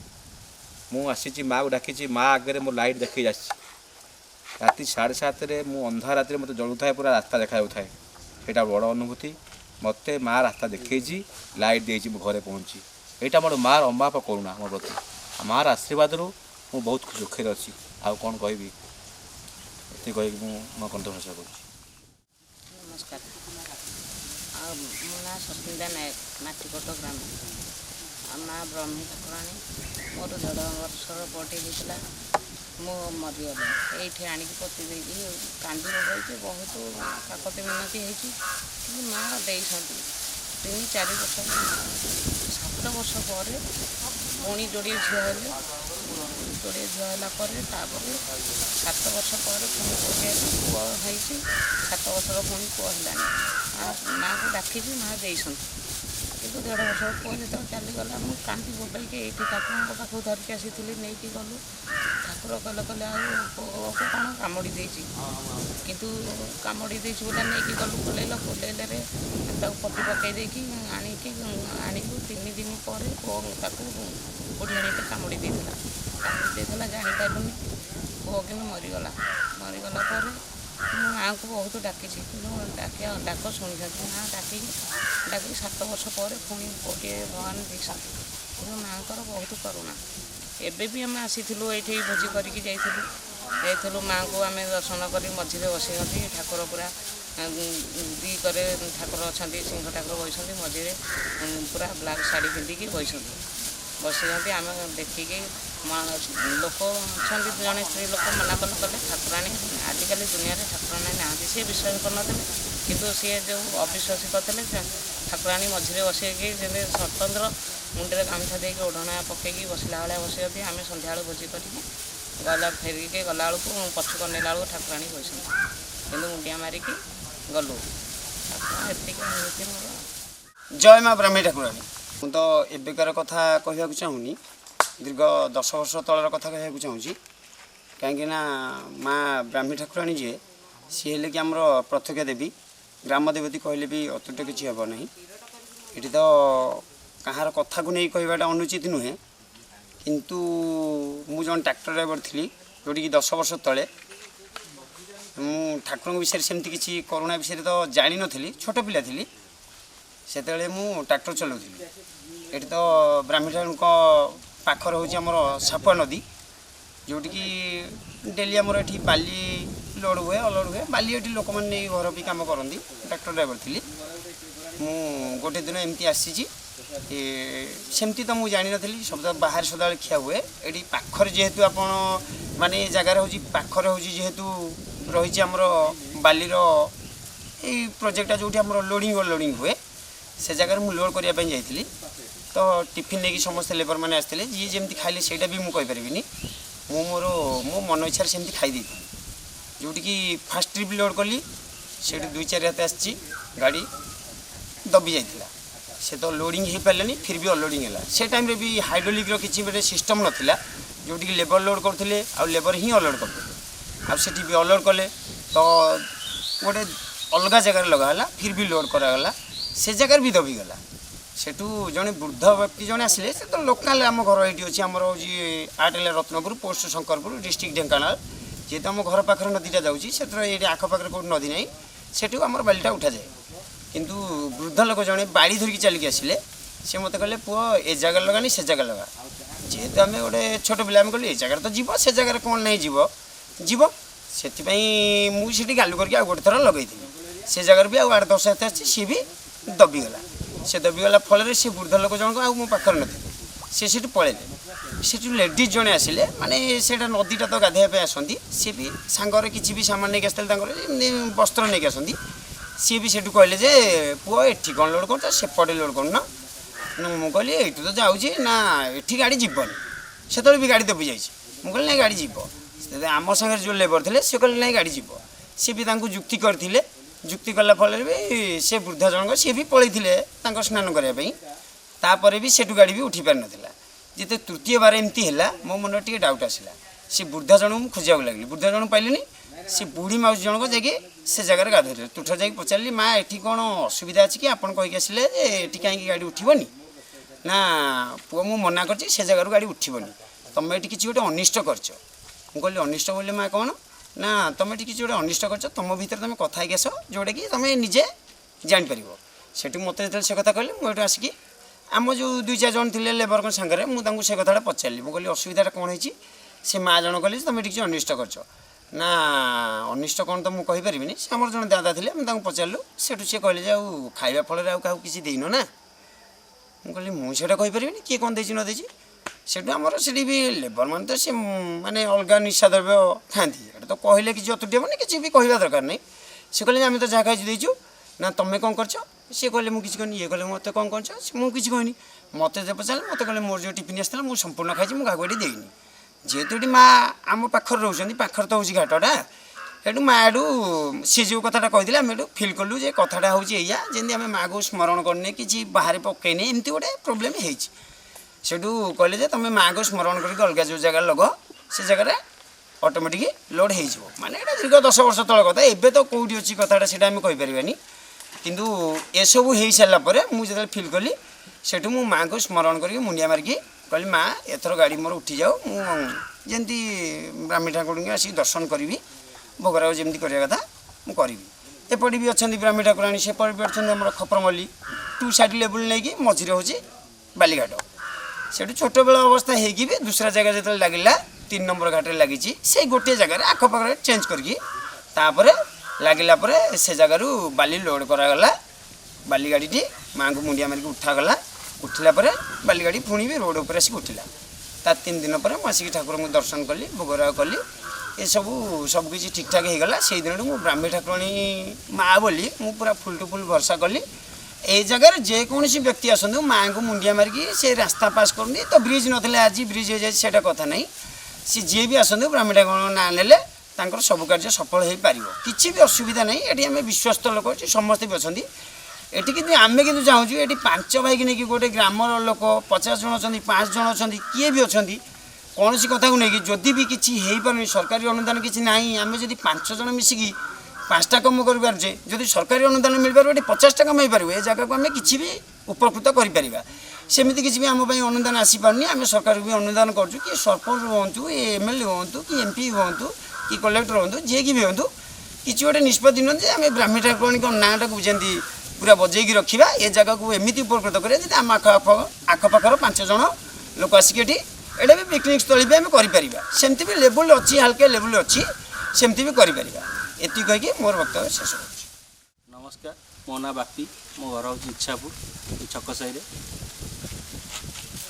ମୁଁ ଆସିଛି, ମାଆକୁ ଡାକିଛି, ମାଆ ଆଗରେ ମୋ ଲାଇଟ୍ ଦେଖେଇ ଆସିଛି। ରାତି 7:30ରେ ମୁଁ ଅନ୍ଧାର ରାତିରେ ମୋତେ ଜଳୁଥାଏ, ପୁରା ରାସ୍ତା ଦେଖାଯାଉଥାଏ। ସେଇଟା ବଡ଼ ଅନୁଭୂତି। ମୋତେ ମାଆ ରାସ୍ତା ଦେଖେଇଛି, ଲାଇଟ୍ ଦେଇଛି, ମୁଁ ଘରେ ପହଞ୍ଚି। ଏଇଟା ମୋର ମାଆର ଅମାପ କରୁଣା ମୋ ପ୍ରତି। ମାଆର ଆଶୀର୍ବାଦରୁ ମୁଁ ବହୁତ ସୁଖରେ ଅଛି। ଆଉ କ'ଣ କହିବି, ଏତିକି କହିକି ମୁଁ ମୋ କଣ୍ଠଭାଷା କରୁଛି। ନମସ୍କାର। ଆଉ ମୋ ନାଁ ସସ୍ମିତା ନାୟକ, ମାଟିକୋଟ ଗ୍ରାମ। ଆଉ ମାଆ ବ୍ରହ୍ମୀ ଠାକୁରାଣୀ, ମୋର 1.5 ବର୍ଷର ପୁଅଟି ହେଇଥିଲା, ମୁଁ ମରିଗଲି। ଏଇଠି ଆଣିକି ପୋତି ଦେଇକି କାନ୍ଦି ପକାଇଛି, ବହୁତ କାକତି ମିନତି ହେଇଛି, କିନ୍ତୁ ମାଆ ଦେଇଛନ୍ତି। 3-4 ବର୍ଷ, 7 ବର୍ଷ ପରେ ପୁଣି ଯୋଡ଼ିଏ ଝିଅ ହେଲେ। ଯୋଡ଼ିଏ ଝିଅ ହେଲା ପରେ ତାପରେ 7 ବର୍ଷ ପରେ ପୁଣି ଗୋଟିଏ ପୁଅ ହେଇଛି। 7 ବର୍ଷର ପୁଣି ପୁଅ ହେଲାଣି। ମାଆକୁ ଡାକିଛି, ମାଆ ଦେଇଛନ୍ତି। କିନ୍ତୁ 1.5 ବର୍ଷର ପୁଅ ଯେତେବେଳେ ଚାଲିଗଲା, ମୁଁ କାନ୍ଦି ବୋବେଇକି ଏଇଠି ଠାକୁରଙ୍କ ପାଖକୁ ଧରିକି ଆସିଥିଲି। ନେଇକି ଗଲୁ, ଠାକୁର କହିଲେ ଆଉ ପୁଅକୁ କ'ଣ କାମୁଡ଼ି ଦେଇଛି, କିନ୍ତୁ କାମୁଡ଼ି ଦେଇଛି ବୋଲି ନେଇକି ଗଲୁ କୋଲେଇଲରେ ତାକୁ ପଟି ପକାଇ ଦେଇକି ଆଣିଲୁ। 3 ଦିନ ପରେ ତାକୁ ବୁଢ଼ୀ ଆଣିକି କାମୁଡ଼ି ଦେଇଥିଲା। ଜାଣିପାରିଲୁନି। ପୁଅ କିନ୍ତୁ ମରିଗଲା। ମରିଗଲା ପରେ ମୁଁ ମାଆଙ୍କୁ ବହୁତ ଡାକିଛି, କିନ୍ତୁ ଡାକ ଶୁଣିଛନ୍ତି। ମାଆ ଡାକିକି 7 ବର୍ଷ ପରେ ପୁଣି ଗୋଟିଏ ଭଗବାନ ଦେଇଛନ୍ତି। କିନ୍ତୁ ମାଆଙ୍କର ବହୁତ କରୁଣା। ଏବେ ବି ଆମେ ଆସିଥିଲୁ, ଏଇଠି ଭୋଜି କରିକି ଯାଇଥିଲୁ। ମାଆଙ୍କୁ ଆମେ ଦର୍ଶନ କରି ମଝିରେ ବସିଛନ୍ତି। ଠାକୁର ପୁରା 2 କରେ ଠାକୁର ଅଛନ୍ତି, ସିଂହ ଠାକୁର ବସିଛନ୍ତି, ମଝିରେ ପୁରା ବ୍ଲାକ୍ ଶାଢ଼ୀ ପିନ୍ଧିକି ବସିଛନ୍ତି। ଆମେ ଦେଖିକି ଲୋକ ଅଛନ୍ତି, ଜଣେ ସ୍ତ୍ରୀ ଲୋକ ମନା କଲେ, ଠାକୁରାଣୀ ଆଜିକାଲି ଦୁନିଆରେ ଠାକୁରାଣୀ ନାହାନ୍ତି। ସିଏ ବିଶ୍ୱାସ କରୁନଥିଲେ, କିନ୍ତୁ ସିଏ ଯେଉଁ ଅବିଶ୍ୱାସୀ କରିଥିଲେ, ଠାକୁରାଣୀ ମଝିରେ ବସେଇକି ଯେମିତି ସ୍ୱତନ୍ତ୍ର ମୁଣ୍ଡରେ ଗାମୁଛା ଦେଇକି ଓଢ଼ଣା ପକାଇକି ବସିଲା ଭଳିଆ ବସିଛନ୍ତି। ଆମେ ସନ୍ଧ୍ୟାବେଳୁ ଭୋଜି କରିକି ଫେରିକି ଗଲାବେଳକୁ ପଛକୁ ଅନେଇଲା ବେଳକୁ ଠାକୁରାଣୀ ବସିଛନ୍ତି, କିନ୍ତୁ ମୁଣ୍ଡିଆ ମାରିକି ଗଲୁ। ଏତିକି ଅନୁଭୂତି ମୋର। ଜୟ ମା ବ୍ରାହ୍ମୀ ଠାକୁରାଣୀ। ମୁଁ ତ ଏବେକାର କଥା କହିବାକୁ ଚାହୁଁନି, ଦୀର୍ଘ 10 ବର୍ଷ ତଳର କଥା କହିବାକୁ ଚାହୁଁଛି। କାହିଁକିନା ମା ବ୍ରାହ୍ମୀ ଠାକୁରାଣୀ ଯିଏ, ସିଏ ହେଲେ କି ଆମର ପ୍ରତ୍ୟକ୍ଷ ଦେବୀ, ଗ୍ରାମ ଦେବତୀ କହିଲେ ବି ଅତ୍ୟୁଟ କିଛି ହେବ ନାହିଁ। ଏଠି ତ କାହାର କଥାକୁ ନେଇ କହିବାଟା ଅନୁଚିତ ନୁହେଁ, କିନ୍ତୁ ମୁଁ ଜଣେ ଟ୍ରାକ୍ଟର ଡ୍ରାଇଭର ଥିଲି, ଯେଉଁଠିକି 10 ବର୍ଷ ତଳେ ମୁଁ ଠାକୁରଙ୍କ ବିଷୟରେ ସେମିତି କିଛି କରୁଣା ବିଷୟରେ ତ ଜାଣିନଥିଲି, ଛୋଟ ପିଲା ଥିଲି। ସେତେବେଳେ ମୁଁ ଟ୍ରାକ୍ଟର ଚଲାଉଥିଲି। ଏଠି ତ ବ୍ରାହ୍ମୀ ଠାକୁରଙ୍କ ପାଖରେ ହେଉଛି ଆମର ସାପୁଆ ନଦୀ, ଯେଉଁଠିକି ଡେଲି ଆମର ଏଠି ବାଲି ଲୋଡ଼ ହୁଏ, ଅଲୋଡ଼ ହୁଏ। ବାଲି ଏଠି ଲୋକମାନେ ନେଇ ଘର ବି କାମ କରନ୍ତି। ଟ୍ରାକ୍ଟର ଡ୍ରାଇଭର ଥିଲି। ମୁଁ ଗୋଟେ ଦିନ ଏମିତି ଆସିଛି, ସେମିତି ତ ମୁଁ ଜାଣିନଥିଲି। ବାହାରେ ସଦାବେଳେ ଖିଆ ହୁଏ। ଏଠି ପାଖରେ ଯେହେତୁ ଆପଣ ମାନେ ଏ ଜାଗାରେ ହେଉଛି ପାଖରେ ହେଉଛି ଯେହେତୁ ରହିଛି ଆମର ବାଲିର ଏଇ ପ୍ରୋଜେକ୍ଟଟା ଯେଉଁଠି ଆମର ଲୋଡ଼ିଂ ଅନଲୋଡ଼ିଂ ହୁଏ, ସେ ଜାଗାରେ ମୁଁ ଲୋଡ଼ କରିବା ପାଇଁ ଯାଇଥିଲି। ତ ଟିଫିନ୍ ନେଇକି ସମସ୍ତେ ଲେବର ମାନେ ଆସିଥିଲେ। ଯିଏ ଯେମିତି ଖାଇଲେ ସେଇଟା ବି ମୁଁ କହିପାରିବିନି। ମୋ ମନ ଇଚ୍ଛାରେ ସେମିତି ଖାଇ ଦେଇଥିଲି। जोटिकी फास्ट ट्रिप लोड कली से 2-4 हाथ आसी गाड़ी दबी जाइला से तो लोडिंग हो पारे फिर भी अनलोडिंग है से टाइम भी हाइड्रोलिक किसी गोटे सिस्टम नाला जोटिकी लेबर लोड करते लेबर ही अनलोड करते आठ भी अनलोड कले तो गोटे अलग जगार लगाला फिर भी लोड करागला से जगार भी दबिगला सेठू जड़े वृद्ध व्यक्ति जड़े आसिले से तो लोकाल आम घर ये अच्छी आमर हूँ आर्टेल रत्नपुर पोस्ट शंकरपुर डिस्ट्रिक्ट ढेंकानाल जेहेतु आम घर पाखे नदीटा जाऊँगी से आखपाखे कौट नदी ना सेठू आम बालीटा उठा जाए किंतु वृद्ध लोक जड़े बाड़ी धरिकी चलिकी आसिले सी मत कहले पुओ ए जगह लगानी से जगह लगा जेहेतु आम गोटे छोट पिला कहलु ए जगार तो जीव से जगार कौन नहीं जीव से मुझे गालु करके गोटे थर लगे से जगार भी 8-10 हाथ आसी सी भी दबिगला से दबिगला फल से वृद्ध लोक जनक मो पाखे नी से पलैले से लेडीज जड़े आसिले माने से नदीटा तो गाधोया आसती सी भी सांगर किसी भी सामान नहीं आसते वस्त्र नहीं आसती सी भी सेठू कहले जे पुओ एठी कौन लोड कर सेपटे लोड करना मुझे कहली ये तो जाऊँगी ना एठी गाड़ी जीवन से भी गाड़ी दबी जाइए मुझे ना गाड़ी जीव आम सागर जो लेबर थे से कहले ना गाड़ी जीव सी भी जुक्ति करते जुक्ति कला फल भी से वृद्धा जनक सी भी पलैते स्नान करने तापर भी सेठू गाड़ी भी उठी पार नाला जिते तृतीय बार एमती है मो मन टे डाउट आसला से वृद्धा जन को खोजा लगे वृद्धा जन पाइलिनी से बुढ़ी माउसी जनक जाकि से जगह गाधोले तुठ जा पचारि माँ एठी कौन असुविधा अच्छी कि आपड़ कहीकि आसिले एठी कहीं गाड़ी उठबनी ना पुओ मु मना कर जगार गाड़ी उठबनी तुम ये किसी गोटे अनिष्ट करछ मुझे अनिष्ट बोले माँ कौन ना तुम ये किसी गोटे अनिष्ट करछ तुम भर तुम कथा आस जोटा कि तुम निजे जापर से मत जो से कथा कहले मुझे आसिकी आम जो 2-4 जन थे लेबर सागर मुझे से कथा पचारि मुझे असुविधा कौन है से माँ जन कहले तुम ये किसी अनिष्ट करछ ना अनिष्ट कौन तो मुझे कहीपरि से आम जन दादा थे मुझे पचारू सेठू सी कहले जे खाଇବା फल आउ क्या किसी देन ना मुझे मुझे कहीपरि किए कौन देती न देती सेठू आमर से भी लेबर मान तो सी माने अलग निशा द्रव्य खाती तो कहले किसी अतुटी हेनी किसी भी कहवा दरकार नहीं से कहले आम तो जहाँ खाई देचु ना तुम्हें कौन कर सी कहले मुझे कहनी ये कहले मत कौन कर मुझे कहनी मत जो पचारे मत कहले मोर जो टिफिन आसला मुझे संपूर्ण खाई मुझे गाड़ी देनी जेहेतु ये माँ आम पाखर रोचे पाखर तो हूँ घाटा सेठू माँ एडू सी जो कथाटा कही आम एडू फिल कलु जे कथाटा हूँ या जमी आम माँ को स्मरण करने कि बाहर पकईने एमती गोटे प्रोब्लेम सेठू कहले तुम माँ को स्मरण करके अलग जो जगह लग से जगह ऑटोमेटिक लोड हो माने दीर्घ 10 वर्ष तल कथा एबे तो कौटी अच्छी कथाटा से कहीपरि किंतु एसबू हो सारापर मुझे फिल कली सेठू मो माँ को स्मरण करके मुंडिया मारिकी कहली माँ एथर गाड़ी मोर उठी जाओ मुझे ब्राह्मी ठाकुर को आसिक दर्शन करी भोगराग जमी करवा कथा मुझे एपटे भी अच्छा ब्राह्मी ठाकुराणी सेपटे भी अच्छा आम खपरमल्ली 2 साइड लेवल नहीं मझे हूँ बालीघाट से छोट बेल अवस्था होगी भी दूसरा जगह जो लगे 3 नंबर घाटे लगी से गोटे जगार आखपाखे चेंज करके लगे से जगार बाली लोड करागला बाली गाड़ी माँ को मुंडिया मारिक उठागला उठला बाली गाड़ी पुणी भी रोड पर आसिक उठला 3 दिन पर मुझे ठाकुर को दर्शन कली भोगराग कली ये सबकि ठीक ठाक हो गला से दिन मुझे ब्राह्मी ठाकुराणी माँ बोली मु पूरा फुल टू फुल भरसा कली ए जगार जेकोसी व्यक्ति आसतु माँ को मुंडिया मारिकी से रास्ता पास करनी तो ब्रिज ना आज ब्रिज हो जाए कथा नहीं सी जी भी आसतु ब्राह्मी ठाकुर ना ना सब कार्य सफल हो पार किसी भी असुविधा नहीं ये आम विश्वस्त लोक समस्ते भी अच्छा ये कि आम कि चाहूँ ये 5 भाई नहीं कि गोटे ग्रामर लोक 50 जन अच्छा 5 जन अच्छा किए भी अच्छा कौन सी कथा को लेकिन जदि भी किसी हो पार सरकारी अनुदान किसी ना आम जब 5 जन मिसिकी 5टा कम करें जदि सरकारी अनुदान मिल पार 50टा कम हो पार ए जगह को आम कि भी उपकृत करें सेमती किसी भी आम अनुदान आसीपार आम सरकार भी अनुदान करूँ कि सरपंच हूँ एमएलए हूँ कि एमपी हूँ कि कलेक्टर हूँ जी की भी हूँ किसी गोटे निष्पत्ति नियंते आम ब्राह्मी ठाकुराणी नाँटा को जमी पूरा बजेगी रखा ये जगह को एमती उपकृत करें आम आखपाखर 5 जन लोक आसिक ये भी पिकनिक स्थल भी आम करमती भी लेवल अच्छी हल्का लेवल अच्छी सेमती भी करें ये कहीकि मोर वक्तव्य शेष हो। नमस्कार मो ना बापी मो घर हूँ इच्छापुर छक साई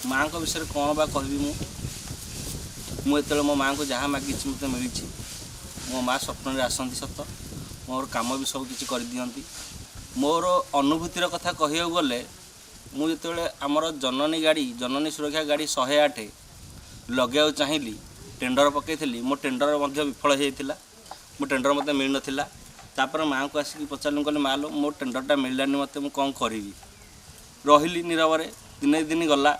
माँ को विषय कौन बा कहि मुझे मो माँ को जहाँ मागी मत मिली मो माँ स्वप्न आसती सत मोर काम भी सब किसी कर दियंती मोर अनुभूतिर कथा कह गले मुझे आमर जननी गाड़ी जननी सुरक्षा गाड़ी 108 लगे चाहिए टेंडर पकई मो टेंडर विफल होता मो टेंडर मत मिल नाला तापर माँ को आसिक पचारि कहली माँ लो मो टेंडरटा मिलानी मत मुझे कौन करी रही नीरव दिन दिन गला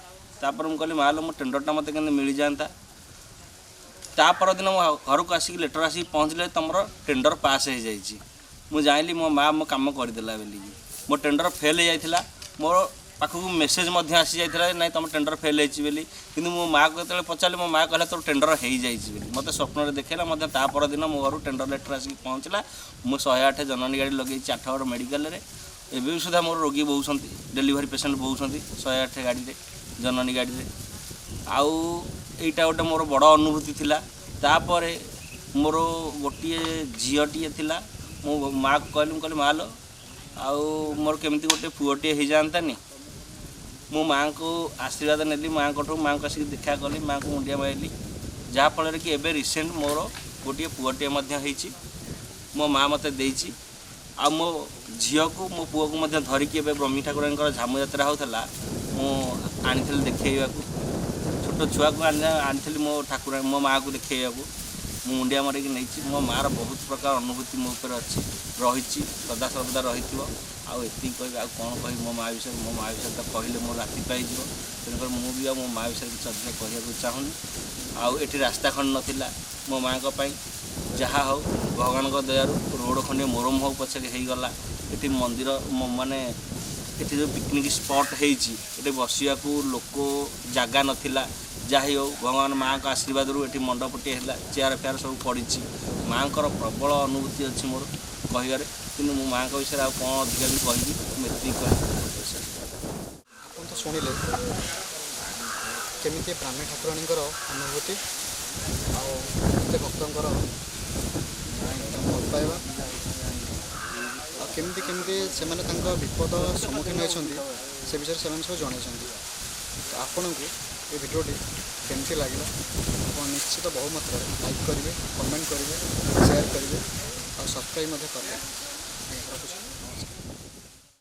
तापर मुझे कहली माँ लो मो टेंडरटा मत के मिल जाता ता परदिन मो घर को आसिक लेटर आसिक पहुँचले तुम टेंडर पास हो जाइए मुझे जाइली मो माँ मो कम करदेला बोली मो टेंडर फेल हो जाता मोर पाखक मेसेज आसी जाता ना तुम टेंडर फेल होली कि मो माँ को जो पचारे मो माँ कहला तोर टेंडर हो जाइए मत स्वप्न देखला ता परदिन मो घर टेंडर लेटर आसिक पहुँचला मुझे 108 जननी गाड़ी लगे 8 मेडिकल एवं सुधा मोर रोगी बहुत डेलीवरी पेसेंट बहुत 108 गाड़ी जननी गाड़ी आउ यहीटा गोटे मोर बड़ अनुभूति थिला तापर मोर गोटे झीटे थिला मो माँ को कहली माँ लो आउ मोर केमती गोटे पुओटे हो जातानी मो माँ को आशीर्वाद नेली माँ को आसिक देखा कली माँ को मुंडिया मारली जहाँफल कि एबे रिसेंट मोर गोटे पुओटे मो माँ मत देची आ मो झील को मो पुओ को धरिकी ब्रह्मी ठाकुर झामु यात्रा होता आनी देखा छोट छुआ को आनी मो ठाकुर मो माँ को देखा मुंडिया मारिकी नहीं मो मार बहुत प्रकार अनुभूति मो ऊपर अच्छी रही सदा सर्वदा रही आती कह कौन कह मो माँ विषय तो कहले मो राति पाई तेणुकर मुझे मो माँ विषय किसी अधिक कहूँ चाहूनी आठी रास्ता खंड नाला मो माँ जहाँ हो भगवान दयार रोड खंडे मोरम हो पछे होगला ये मंदिर माने ये जो पिकनिक स्पॉट होती बसवा लोक जगह नाला जहाँ हो भगवान माँ का आशीर्वाद ये मंडपटे है चेयर फेयर सब पड़ी माँ को प्रबल अनुभूति अच्छी मोर कह कि मो माँ विषय आ कौन अधिक भी कहि आप तो शुणिले केमी ब्राह्मी ठाकुराणी अनुभूति आते भक्तर भल पाइबा केमती केमती से विपद सम्मुखीन होती से विषय से सब जन तो आपण को ये भिडियोटी केमती लगे आप निश्चित बहु मात्रा लाइक करेंगे कमेंट करेंगे शेयर करेंगे और सब्सक्राइब करेंगे।